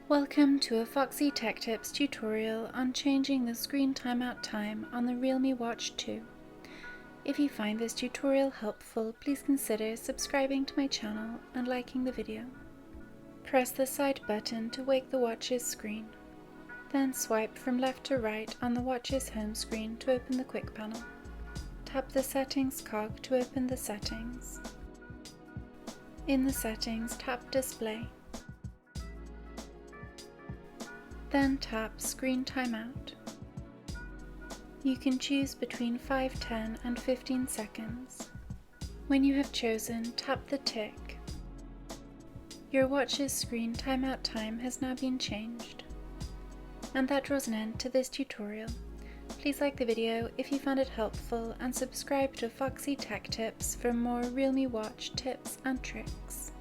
Welcome to a Foxy Tech Tips tutorial on changing the screen timeout time on the Realme Watch 2. If you find this tutorial helpful, please consider subscribing to my channel and liking the video. Press the side button to wake the watch's screen. Then swipe from left to right on the watch's home screen to open the quick panel. Tap the settings cog to open the settings. In the settings, tap Display. Then tap Screen Timeout. You can choose between 5, 10 and 15 seconds. When you have chosen, tap the tick. Your watch's screen timeout time has now been changed. And that draws an end to this tutorial. Please like the video if you found it helpful and subscribe to Foxy Tech Tips for more Realme Watch tips and tricks.